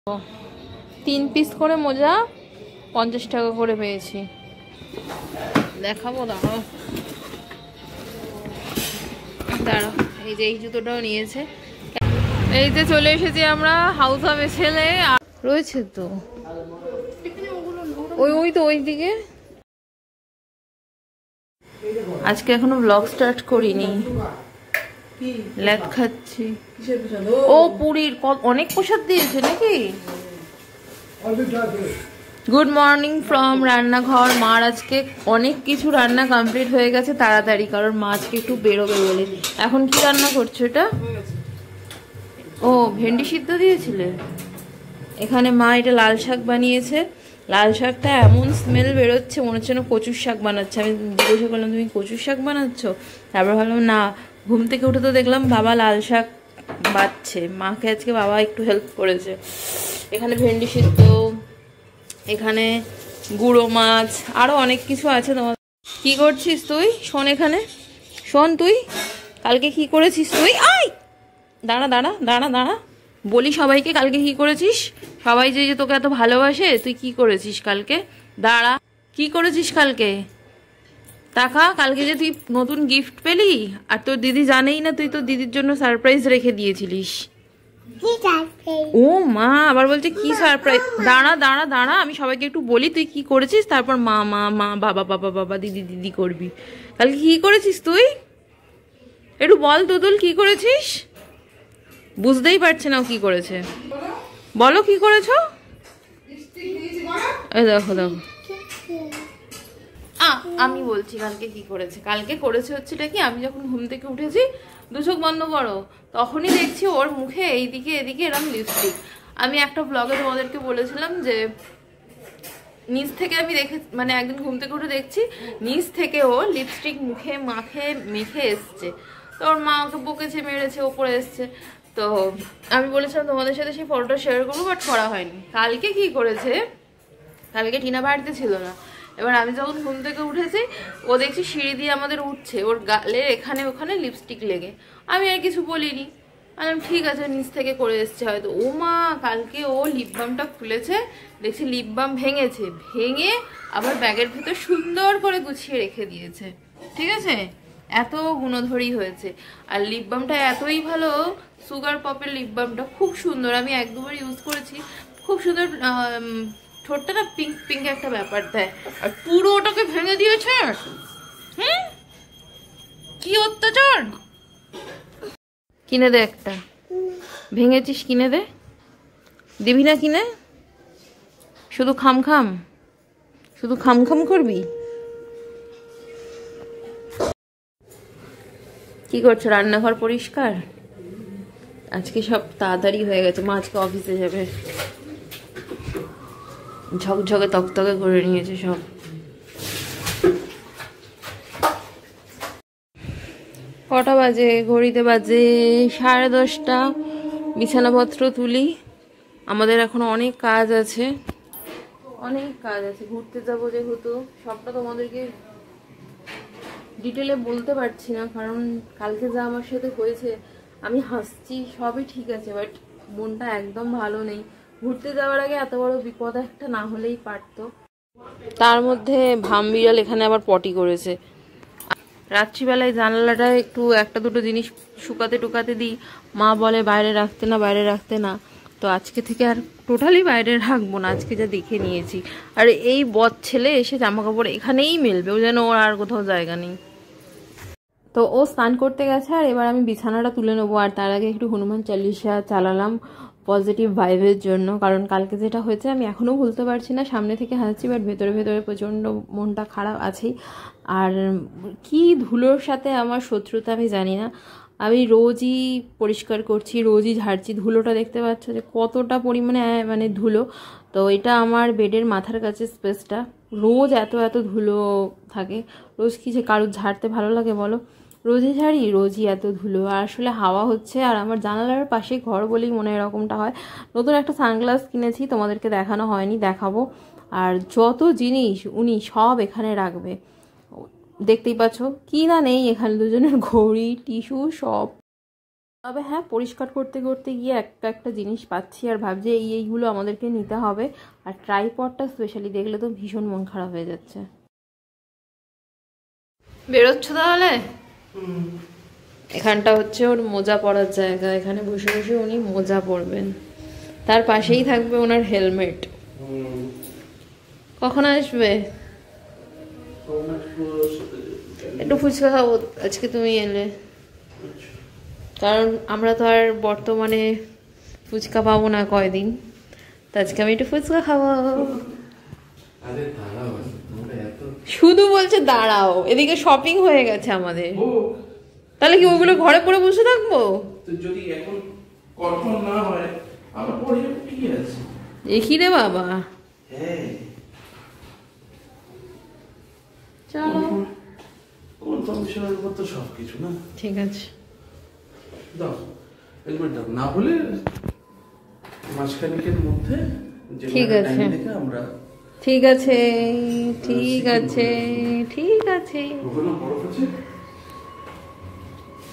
3 piece করে মোজা 50 টাকা করে পেয়েছি। দেখাবো, দাঁড়াও দাঁড়াও। এই যে এই জুতোটাও নিয়েছে। এই যে চলে এসেছি আমরা হাউস অফ এসেলে। রয়েছে তো ওই তো ওই দিকে। আজকে এখনো ব্লগ স্টার্ট করিনি, ল্যাদ খাচ্ছি। ও পুরীর অনেক প্রসাদ দিয়েছে নাকি? গুড মর্নিং ফ্রম রান্নাঘর। মার আজকে অনেক কিছু রান্না কমপ্লিট হয়ে গেছে তাড়াতাড়ি, কারণ মা আজকে একটু বেরোবে বলে। এখন কি রান্না করছো এটা? ও ভেন্ডি সিদ্ধ দিয়েছিলে। এখানে মা এটা লাল শাক বানিয়েছে। লাল শাকটা এমন স্মেল বেরোচ্ছে মনে হচ্ছে না কচুর শাক বানাচ্ছে। আমি জিজ্ঞাসা করলাম তুমি কচুর শাক বানাচ্ছ? তারপর ভাবলাম না, ঘুম থেকে উঠে তো দেখলাম বাবা লাল শাক বাচ্ছে। মাকে আজকে বাবা একটু হেল্প করেছে। এখানে ভেন্ডি সিদ্ধ, এখানে গুঁড়ো মাছ, আরও অনেক কিছু আছে। তোমার কি করছিস তুই? শোন এখানে, শোন তুই কালকে কি করেছিস তুই? আই দাঁড়া দাঁড়া দাঁড়া দাঁড়া, বলি সবাইকে কালকে কি করেছিস। সবাই যে তোকে এত ভালোবাসে, তুই কি করেছিস কালকে? দাঁড়া, কি করেছিস কালকে? টাকা কালকে যে তুই নতুন গিফট পেলি, আর তোর দিদি জানেই না তুই তোর দিদির জন্য সারপ্রাইজ রেখে দিয়েছিলিস। ও মা আবার বলছে কি সারপ্রাইজ। দাঁড়া দাঁড়া দাঁড়া, আমি সবাইকে একটু বলি তুই কি করেছিস, তারপর মা মা মা, বাবা বাবা বাবা, দিদি দিদি করবি। কালকে কি করেছিস তুই? একটু বল তুতুল, কি করেছিস? বুঝতেই পারছে না ও কি করেছে। বলো কি করেছো? এই দেখো দেখো, আমি বলছি কালকে কি করেছে। কালকে করেছে হচ্ছে এটা কি, আমি যখন ঘুম থেকে উঠেছি, দু চোখ বন্ধ করো, তখনই দেখছি ওর মুখে এইদিকে এদিকে এরকম লিপস্টিক। আমি একটা ব্লগে তোমাদেরকে বলেছিলাম যে নিচ থেকে আমি দেখে, মানে একদিন ঘুম থেকে উঠে দেখছি নিচ থেকে ও লিপস্টিক মুখে মেখে এসছে। তো ওর মা ওকে বকেছে, মেরেছে, ওপরে এসছে। তো আমি বলেছিলাম তোমাদের সাথে সেই ফটোটা শেয়ার করবো, বাট করা হয়নি। কালকে কি করেছে, কালকে টিনা বাড়িতে ছিল না। এবার আমি যখন ঘুম থেকে উঠেছি, ও দেখছি সিঁড়ি দিয়ে আমাদের উঠছে, ওর গালে এখানে ওখানে লিপস্টিক লেগে। আমি আর কিছু বলিনি, আমি ঠিক আছে নিচ থেকে করে এসছে হয়তো। ও মা কালকে ও লিপ বামটা খুলেছে, দেখছি লিপ বাম ভেঙেছে, ভেঙে আবার ব্যাগের ভেতর সুন্দর করে গুছিয়ে রেখে দিয়েছে। ঠিক আছে, এত গুণধরী হয়েছে। আর লিপ বামটা এতই ভালো, সুগার পপের লিপ বামটা খুব সুন্দর। আমি 1-2 বার ইউজ করেছি, খুব সুন্দর। ঠোঁটটা না পিঙ্ক পিঙ্ক একটা ব্যাপার দেয়। আর পুরো ওটাকে ভেঙে দিয়েছে। কি অত্যাচার! কিনে দে একটা, ভেঙেছিস কিনে দে। দিবি না কিনে? শুধু খাম খাম, শুধু খাম খাম করবি। কি করছো? রান্নাঘর পরিষ্কার আজকে সব তাড়াতাড়ি হয়ে গেছে। মা আজকে অফিসে যাবে, ঝকঝকে তকতকে করে নিয়েছে সব। কটা বাজে? ঘড়িতে বাজে 10:30। বিছানাপত্র তুলি, আমাদের এখন অনেক কাজ আছে, অনেক কাজ আছে। ঘুরতে যাবো যেহেতু, সবটা তোমাদেরকে ডিটেলে বলতে পারছি না, কারণ কালকে যা আমার সাথে হয়েছে, আমি হাসছি সবই ঠিক আছে, বাট মনটা একদম ভালো নেই। ঘুরতে যাওয়ার আগে এত বড় বিপদ একটা না হলেই পারতো। তার মধ্যে ভামবিড়াল এখানে আবার পটি করেছে। রাত্রিবেলায় জানালাটা একটু 1-2 জিনিস শুকাতে টুকাতে দিই, মা বলে বাইরে রাখতে না, বাইরে রাখতে না। তো আজকে থেকে আর টোটালি বাইরে রাখবো না, আজকে যা দেখে নিয়েছি। আর এই বদ ছেলে এসে জামা কাপড় এখানেই মেলবে, ও যেন ওর আর কোথাও জায়গা নেই। তো ও স্নান করতে গেছে, আর এবার আমি বিছানাটা তুলে নেবো। আর তার আগে একটু হনুমান চালিশা চালালাম পজিটিভ ভাইবের জন্য, কারণ কালকে যেটা হয়েছে আমি এখনও ভুলতে পারছি না। সামনে থেকে হাসছি, বাট ভেতরে ভেতরে প্রচণ্ড মনটা খারাপ আছেই। আর কি ধুলোর সাথে আমার শত্রুতা আমি জানি না। আমি রোজই পরিষ্কার করছি, রোজই ঝাড়ছি। ধুলোটা দেখতে পাচ্ছ যে কতটা পরিমাণে মানে ধুলো। তো এটা আমার বেডের মাথার কাছে স্পেসটা, রোজ এত এত ধুলো থাকে। রোজ কি যে কারোর ঝাড়তে ভালো লাগে বলো? রোজই ঝাড়ি, রোজই এত ধুলো। আর আসলে হাওয়া হচ্ছে, আর আমার জানালার পাশে ঘর বলেই মনে এরকমটা হয়। নতুন একটা সানগ্লাস কিনেছি, তোমাদেরকে দেখানো হয়নি, দেখাবো। আর যত জিনিস উনি সব এখানে রাখবে, দেখতেই পাচ্ছ কি না নেই এখানে। দুজনের ঘড়ি, টিস্যু সব তবে হ্যাঁ, পরিষ্কার করতে করতে গিয়ে একটা একটা জিনিস পাচ্ছি আর ভাবছি এইগুলো আমাদেরকে নিতে হবে। আর ট্রাইপডটা স্পেশালি দেখলে তো ভীষণ মন খারাপ হয়ে যাচ্ছে। বেরোচ্ছ তাহলে? এখানটা হচ্ছে ওর মোজা পরার জায়গা, এখানে বসে বসে উনি মোজা পরবেন, তার পাশেই থাকবে ওনার হেলমেট। কখন আসবে? একটু ফুচকা খাবো আজকে, তুমি এলে, কারণ আমরা তো আর বর্তমানে ফুচকা পাবো না কয়দিন, তো আজকে আমি একটু ফুচকা খাবো। শুধু বলছে দাঁড়াও, এদিকে শপিং হয়ে গেছে আমাদের, তাহলে কি ওগুলো ঘরে পরে বসে থাকবো? যদি এখন কনফার্ম না হয় আবার পরে কি আছে, দেখি রে বাবা। চলো, কনফার্মেশনের উপর তো সবকিছু না। ঠিক আছে, দাও হেলমেট দাও, না হলে মাসখানেকের মধ্যে ঠিক আছে আমরা। ঠিক আছে, ঠিক আছে, ঠিক আছে।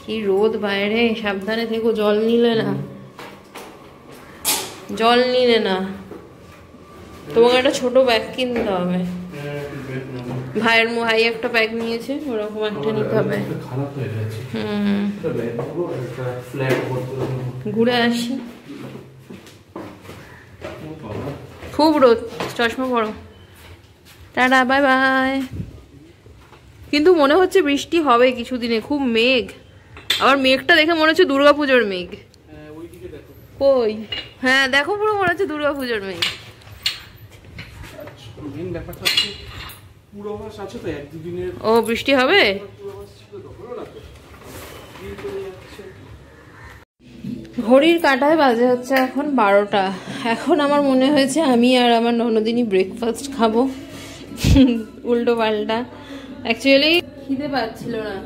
কি রোদ বাইরে, সাবধানে থেকো, জল নিলে না, জল নিলে না। তোমাকে একটা ছোট ব্যাগ কিনতে হবে। ভাইয়ের ভাই একটা ব্যাগ নিয়েছে, ওরকম একটা নিতে হবে। ঘুরে আসি, খুব রোদ, চশমা পরো। Tata, bye bye. কিন্তু মনে হচ্ছে বৃষ্টি হবে কিছুদিনে, খুব মেঘ। আবার মেঘটা দেখে মনে হচ্ছে দুর্গাপুজোর মেঘ। কই? হ্যাঁ দেখো, পুরো মনে হচ্ছে দুর্গাপুজোর মেঘ। ও বৃষ্টি হবে? ঘড়ির কাঁটায় বাজে হচ্ছে এখন 12টা। এখন আমার মনে হয়েছে আমি আর আমার ননদিনী ব্রেকফাস্ট খাবো, উল্টো পাল্টা। অ্যাকচুয়ালি খিদে পাচ্ছিল না,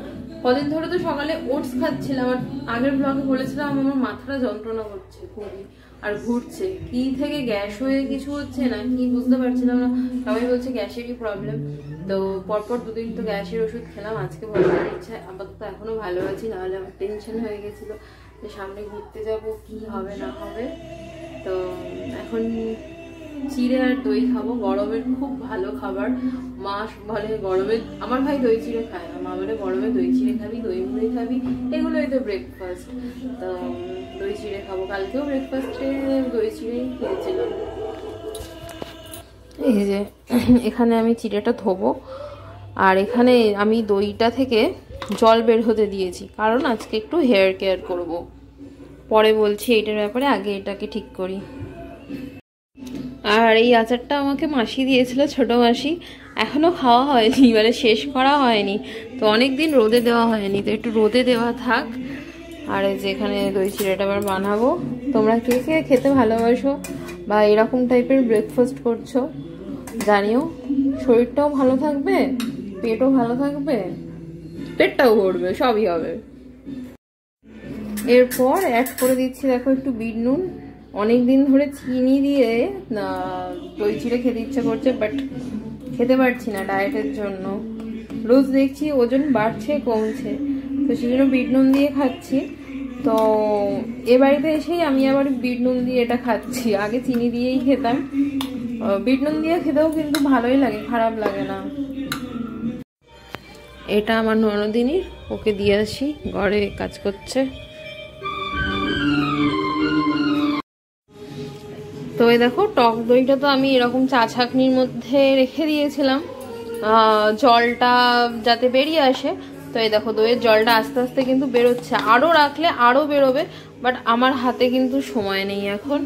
কদিন ধরে তো সকালে ওটস খাচ্ছিলাম। আর আগের ব্লগে বলেছিলাম আমার মাথাটা যন্ত্রণা করছে খুবই, আর ঘুরছে, কি থেকে গ্যাস হয়ে কিছু হচ্ছে না কি বুঝতে পারছিলাম না। সবাই বলছে গ্যাসেরই প্রবলেম। তো পরপর দুদিন তো গ্যাসের ওষুধ খেলাম, আজকে ভালো লাগছে আপাতত, এখনো ভালো আছি। নাহলে আমার টেনশন হয়ে গেছিলো যে সামনে ঘুরতে যাব কি হবে না হবে। তো এখন চিড়ে আর দই খাবো, গরমের খুব ভালো খাবার। মা বলে গরমে, আমার ভাই দই চিড়ে খায় না, মা বলে গরমে দই চিড়ে খাবি, দই মুড়ি খাবি, এগুলোই তো ব্রেকফাস্ট। তো দই চিড়ে খাবো, কালকেও ব্রেকফাস্টে দই চিড়েই খেয়েছিলাম। এই যে এখানে আমি চিড়েটা ধোবো, আর এখানে আমি দইটা থেকে জল বের হতে দিয়েছি, কারণ আজকে একটু হেয়ার কেয়ার করব। পরে বলছি এইটার ব্যাপারে, আগে এটাকে ঠিক করি। আর এই আচারটা আমাকে মাসি দিয়েছিল, ছোট মাসি, এখনো খাওয়া হয়নি, মানে শেষ করা হয়নি। তো অনেক দিন রোদে দেওয়া হয়নি, তো একটু রোদে দেওয়া থাক। আর এই যে এখানে দই চিড়েটা আবার বানাবো। তোমরা কে কে খেতে ভালোবাসো বা এরকম টাইপের ব্রেকফাস্ট করছো জানিও। শরীরটাও ভালো থাকবে, পেটও ভালো থাকবে, পেটটাও ভরবে, সবই হবে। এরপর অ্যাড করে দিচ্ছি দেখো একটু বিট নুন। অনেকদিন ধরে চিনি দিয়ে দই চিড়ে খেতে ইচ্ছে করছে, বাট খেতে পারছি না ডায়েটের জন্য। রোজ দেখছি ওজন বাড়ছে কমছে, তো সেই জন্য বিট নুন দিয়ে খাচ্ছি। তো এ বাড়িতে এসেই আমি আবার বিট নুন দিয়ে এটা খাচ্ছি, আগে চিনি দিয়েই খেতাম। বিট নুন দিয়ে খেতেও কিন্তু ভালোই লাগে, খারাপ লাগে না। এটা আমার ননদিনীর, ওকে দিয়ে আসি, ঘরে কাজ করছে। তো এই দেখো টক দইটা তো আমি এরকম চা ছাঁকনির মধ্যে রেখে দিয়েছিলাম জলটা যাতে বেরিয়ে আসে। তো এই দেখো দইয়ের জলটা আস্তে আস্তে কিন্তু বেরোচ্ছে, আরও রাখলে আরও বেরোবে, বাট আমার হাতে কিন্তু সময় নেই এখন।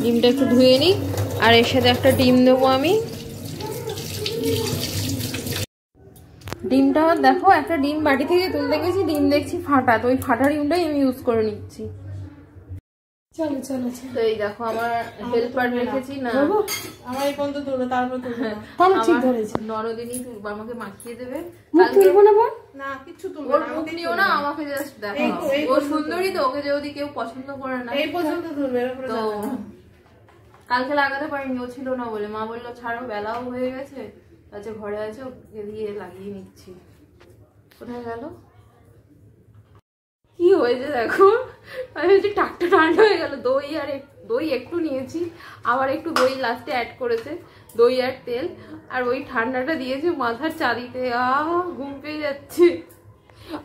ডিমটা একটু ধুয়ে নিই, আর এর সাথে একটা ডিম দেবো আমি। ডিমটা দেখো, একটা ডিম বাটি থেকে তুলতে গেছি, ডিম দেখছি ফাটা, তো ওই ফাটা ডিমটাই আমি ইউজ করে নিচ্ছি। চলো চলো তো এই দেখো আমার হেল্পার রেখেছি না, আমার এই পর্যন্ত তুলবে, তারপর তুলবে না। ঠিক ধরেছে, নরদিনী তুলবো, আমাকে মাখিয়ে দেবে। মুখ তুলবো না বোন, না কিচ্ছু তুলবো না, মুখ নিও না, আমাকে জাস্ট দেখো। ও সুন্দরী তো, ওকে যদি কেউ পছন্দ করে না এই পর্যন্ত তুলবে। তো কালকে লাগাতে পারিনি, ও ছিল না বলে, মা বললো ছাড়ো বেলাও হয়ে গেছে, আচ্ছা ঘরে আছে, ওকে দিয়ে লাগিয়ে নিচ্ছি। কোথায় গেল? কি হয়েছে দেখো, আমি হচ্ছে টাকটা ঠান্ডা হয়ে গেল। দই একটু নিয়েছি, আবার একটু দই লাস্টে অ্যাড করেছে, দই আর তেল, আর ওই ঠান্ডাটা দিয়েছে মাথার চাঁদিতে। ঘুম পেয়ে যাচ্ছে।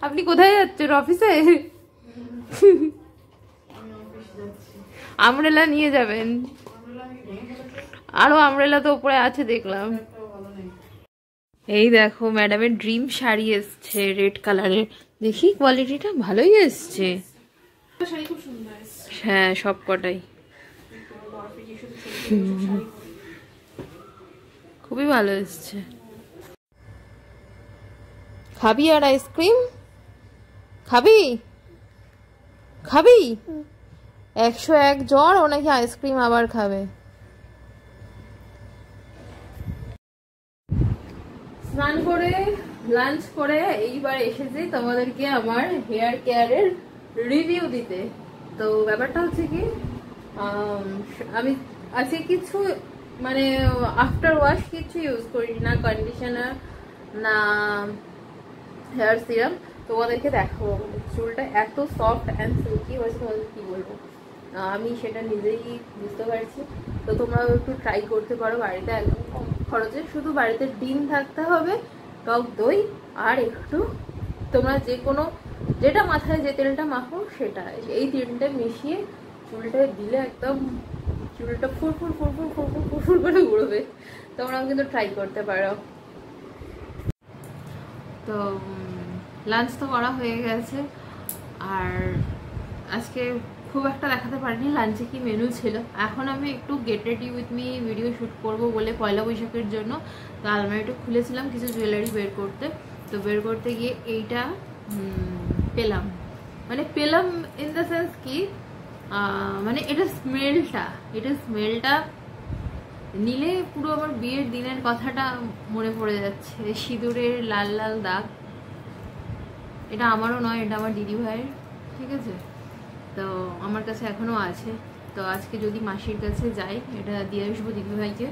আপনি কোথায় যাচ্ছেন? অফিসে? আমব্রেলা নিয়ে যাবেন? আরো আমব্রেলা তো উপরে আছে দেখলাম। এই দেখো ম্যাডামের ড্রিম শাড়ি এসছে রেড কালারের, দেখি কোয়ালিটিটা ভালোই এসছে। হ্যাঁ সব কটাই খুবই ভালো এসছে। খাবি আর আইসক্রিম? খাবি? 101 জ্বর, ও নাকি আইসক্রিম আবার খাবে। স্নান করে লাঞ্চ করে এইবার এসেছি তোমাদেরকে আমার হেয়ার কেয়ারের রিভিউ দিতে। তো ব্যাপারটা হচ্ছে কি, আমি আজকে কিছু মানে আফটার ওয়াশ কিছু ইউজ করি না, কন্ডিশনার না হেয়ার সিরাম। তোমাদেরকে দেখাবো চুলটা এত সফট অ্যান্ড সিল্কি হয়েছে, তোমাদের কি বলবো, আমি সেটা নিজেই বুঝতে পারছি। তো তোমরাও একটু ট্রাই করতে পারো বাড়িতে, একদম কম খরচে। শুধু বাড়িতে ডিম থাকতে হবে, টক দই, আর একটু তোমরা যে কোনো যেটা মাথায় যে তেলটা মাখো সেটা, এই তিনটে মিশিয়ে চুলটা দিলে একদম চুলটা ফুরফুর ফুরফুর ফুরফুর ফুরফুর করে উড়বে। তোমরাও কিন্তু ট্রাই করতে পারো। তো লাঞ্চ তো করা হয়ে গেছে, আর আজকে খুব একটা দেখাতে পারিনি লাঞ্চে কি মেনু ছিল। এখন আমি একটু get ready with me video shoot করব বলে পয়লা বৈশাখের জন্য তো আলমারিটা খুলেছিলাম কিছু জুয়েলারি বের করতে। তো বের করতে গিয়ে এইটা পেলাম, মানে পেলাম ইন দ্য সেন্স কি, মানে এটা স্মেলটা নিলে পুরো আমার বিয়ের দিনের কথাটা মনে পড়ে যাচ্ছে। সিঁদুরের লাল লাল দাগ, এটা আমারও নয়, এটা আমার দিদি ভাইয়ের, ঠিক আছে। তো আমার কাছে এখনো আছে। তো আজকে যদি মাসির কাছে যাই এটা দিয়ে আসবো দিদি ভাইকে।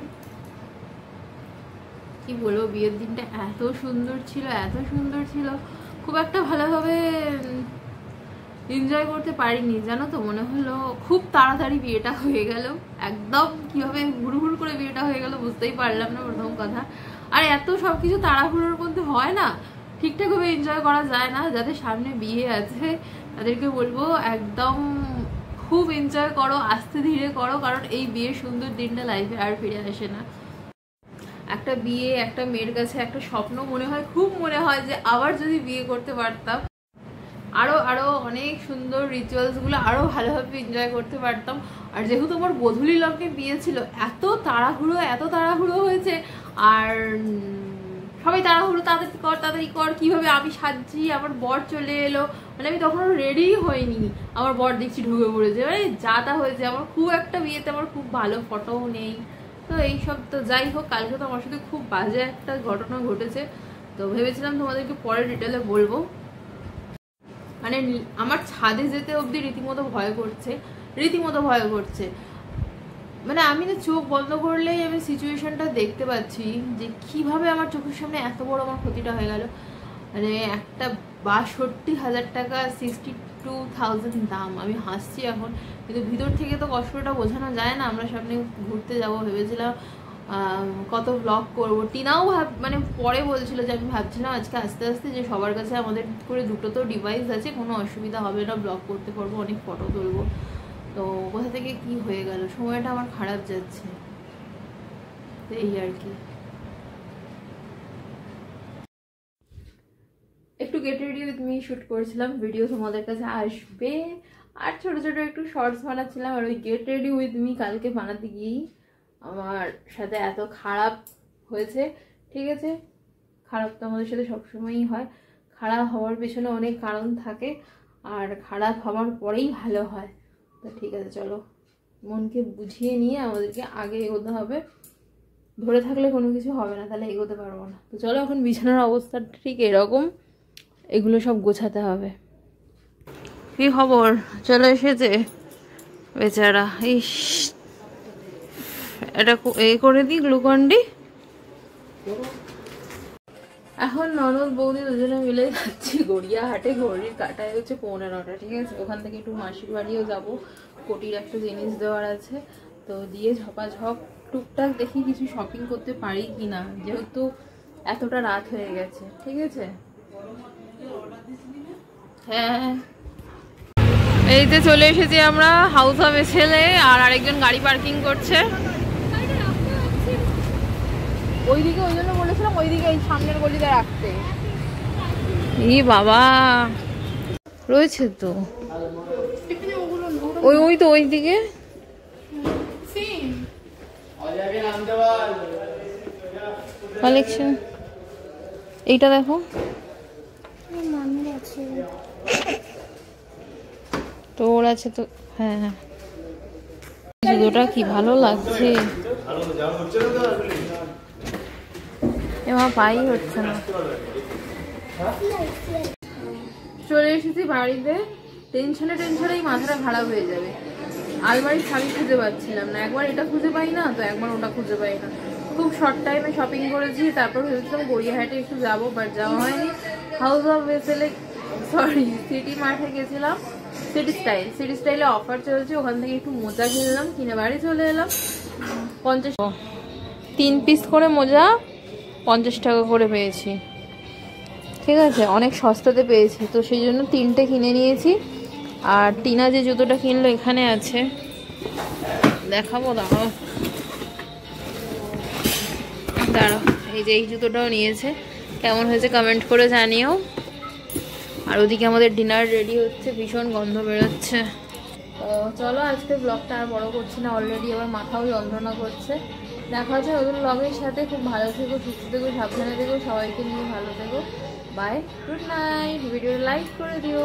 কি বলবো, বিয়ের দিনটা এত সুন্দর ছিল, খুব একটা ভালোভাবে এনজয় করতে পারিনি জানো তো। মনে হলো খুব তাড়াতাড়ি বিয়েটা হয়ে গেল, একদম কিভাবে হুড়হুড় করে বিয়েটা হয়ে গেল বুঝতেই পারলাম না, প্রথম কথা। আর এত সবকিছু তাড়াহুড়োর মধ্যে হয় না, ঠিকঠাক ভাবে এনজয় করা যায় না। যাদের সামনে বিয়ে আছে তাদেরকে বলবো একদম খুব এনজয় করো, আস্তে ধীরে করো, কারণ এই বিয়ের সুন্দর দিনটা লাইফে আর ফিরে আসে না। একটা বিয়ে একটা মেয়ের কাছে একটা স্বপ্ন মনে হয়, খুব মনে হয় যে আবার যদি বিয়ে করতে পারতাম, আরো অনেক সুন্দর রিচুয়ালস গুলো আরো ভালোভাবে এনজয় করতে পারতাম। আর যেহেতু আমার গোধূলি লগ্নে বিয়ে ছিল, এত তাড়াহুড়ো হয়েছে, আর সবাই তাড়াহুড়ো, তাড়াতাড়ি কর, কিভাবে আমি সাজছি, আমার বর চলে এলো, মানে আমি তখন রেডি হইনি, আমার বর দেখছি ঢুকে পড়েছে, মানে যা তা হয়েছে। আমার খুব একটা বিয়েতে আমার খুব ভালো ফটোও নেই। তো এইসব তো যাই হোক, কালকে তো আমার সাথে খুব বাজে একটা ঘটনা ঘটেছে। তো ভেবেছিলাম তোমাদেরকে পরে ডিটেলে বলবো। মানে আমার ছাদে যেতে অবধি রীতিমতো ভয় করছে। মানে আমি না চোখ বন্ধ করলেই আমি সিচুয়েশনটা দেখতে পাচ্ছি যে কিভাবে আমার চোখের সামনে এত বড় আমার ক্ষতিটা হয়ে গেল। মানে একটা 62,000 টাকা, 62,000 দাম। আমি হাসছি এখন, কিন্তু ভিতর থেকে তো কষ্টটা বোঝানো যায় না। আমরা সামনে ঘুরতে যাবো ভেবেছিলাম, কত ব্লগ করবো। টিনাও মানে পরে বলছিল যে আমি ভাবছিলাম আজকে আস্তে আস্তে যে সবার কাছে আমাদের করে দুটো তো ডিভাইস আছে, কোনো অসুবিধা হবে না, ব্লগ করতে পারবো, অনেক ফটো তুলবো। তো কোথা থেকে কি হয়ে গেল, সময়টা আমার খারাপ যাচ্ছে, এই আর কি। একটু get ready with me shoot করেছিলাম, ভিডিও তোমাদের কাছে আসবে। আর ছোট ছোট একটু শর্টস বানাচ্ছিলাম। আর ওই গেট রেডি উইথ মি কালকে বানাতে গিয়েই আমার সাথে এত খারাপ হয়েছে, ঠিক আছে। খারাপ তো আমাদের সাথে সবসময়ই হয়, খারাপ হওয়ার পেছনে অনেক কারণ থাকে, আর খারাপ হওয়ার পরেই ভালো হয়। তো ঠিক আছে, চলো মনকে বুঝিয়ে নিয়ে আমাদেরকে আগে এগোতে হবে। ধরে থাকলে কোনো কিছু হবে না, তাহলে এগোতে পারবো না। তো চলো, এখন বিছানার অবস্থা ঠিক এরকম, এগুলো সব গোছাতে হবে। কি খবর, চলে এসেছে বেচারা। ইস, এটা এ করে দিই গ্লুকন ডি। এখন ননদ বৌদি দুজনে মিলে যাচ্ছি গড়িয়াহাটে। ঘড়ির কাটায় হচ্ছে 9:15, ঠিক আছে? ওখান থেকে একটু মাসির বাড়িও যাবো, কোটির একটা জিনিস দেওয়ার আছে, তো দিয়ে ঝপাঝপ টুকটাক দেখি কিছু শপিং করতে পারি কিনা, যেহেতু এতটা রাত হয়ে গেছে, ঠিক আছে? হ্যাঁ, এই যে চলে এসেছি আমরা হাউস অফ এসেলে, আর আরেকজন গাড়ি পার্কিং করছে ওইদিকে, ওই জন্য বলেছিলাম ওইদিকে ওই সামনের গলিতে রাখতে। ই বাবা, রয়েছে তো ওই তো ওইদিকে। কালেকশন এইটা দেখো, তোর আছে তো। হ্যাঁ হ্যাঁ, জুতোটা কি ভালো লাগছে, এবার পাই হচ্ছে না। চলে এসেছি বাড়িতে, টেনশনেই মাথাটা খারাপ হয়ে যাবে। আলমারির শাড়ি খুঁজে পাচ্ছিলাম না, একবার এটা খুঁজে পাই না তো একবার ওটা খুঁজে পাই না। খুব শর্ট টাইমে শপিং করেছি, তারপর ভেবেছিলাম গড়িয়াহাটে একটু যাবো, বাট যাওয়া হয়নি। হাউস অফ এসেলে সিটি মার্টে গেছিলাম, সিটি স্টাইলে অফার চলছে, ওখান থেকে একটু মোজা কিনলাম, কিনে বাড়ি চলে এলাম। 3 পিস করে মোজা 50 টাকা করে পেয়েছি, ঠিক আছে? অনেক সস্তাতে পেয়েছি, তো সেই জন্য 3টে কিনে নিয়েছি। আর টিনা যে জুতোটা কিনলো এখানে আছে, দেখাবো, দাঁড়াও। এই যে এই জুতোটাও নিয়েছে, কেমন হয়েছে কমেন্ট করে জানিও। আর ওদিকে আমাদের ডিনার রেডি হচ্ছে, ভীষণ গন্ধ বেরোচ্ছে। তো চলো আজকে ব্লগটা আর বড় করছি না, অলরেডি আবার মাথাও যন্ত্রণা করছে। দেখা হচ্ছে নতুন ব্লগের সাথে। খুব ভালো থেকো, সুস্থ থেকো, সাবধানে থেকো, সবাইকে নিয়ে ভালো থেকো। Bye, good night. ভিডিওটা লাইক করে দিও।